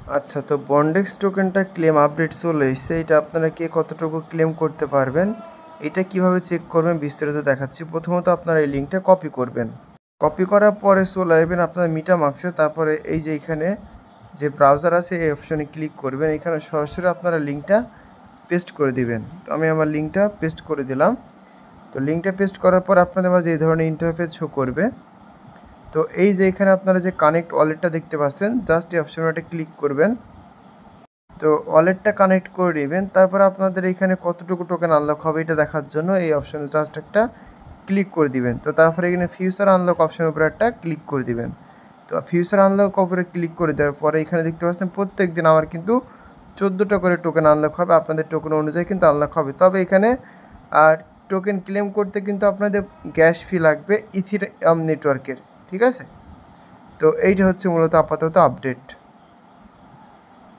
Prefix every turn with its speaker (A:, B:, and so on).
A: আচ্ছা, তো বন্ডেক্স টোকেনটা ক্লেম আপডেট চলে এসেছে। এটা আপনারা কে কতটুকু ক্লেম করতে পারবেন, এটা কিভাবে চেক করবেন বিস্তারিত দেখাচ্ছি। প্রথমত আপনারা এই লিঙ্কটা কপি করবেন। কপি করার পরে চলে আসবেন আপনার মিটামাক্সে। তারপরে এই যে এখানে যে ব্রাউজার আছে এই অপশনে ক্লিক করবেন। এখানে সরাসরি আপনারা লিঙ্কটা পেস্ট করে দিবেন। তো আমি আমার লিঙ্কটা পেস্ট করে দিলাম। তো লিঙ্কটা পেস্ট করার পর আপনাদের মাঝে এই ধরনের ইন্টারফেস শো করবে। তো এই যে এখানে আপনারা যে কানেক্ট ওয়ালেটটা দেখতে পাচ্ছেন, জাস্ট এই অপশনটা ক্লিক করবেন। তো ওয়ালেটটা কানেক্ট করে নেবেন। তারপর আপনাদের এখানে কতটুকু টোকেন আনলক হবে এটা দেখার জন্য এই অপশনে জাস্ট একটা ক্লিক করে দিবেন। তো তারপরে এখানে ফিউচার আনলক অপশনের উপরে একটা ক্লিক করে দিবেন। তো ফিউচার আনলক উপরে ক্লিক করে দেওয়ার পরে এখানে দেখতে পাচ্ছেন প্রত্যেক দিন আমার কিন্তু 14টা করে টোকেন আনলক হবে। আপনাদের টোকেন অনুযায়ী কিন্তু আনলক হবে। তবে এখানে আর টোকেন ক্লেম করতে কিন্তু আপনাদের গ্যাস ফি লাগবে ইথিরিয়াম নেটওয়ার্কের। ঠিক আছে? তো এইটা হচ্ছে মূলত আপাতত আপডেট।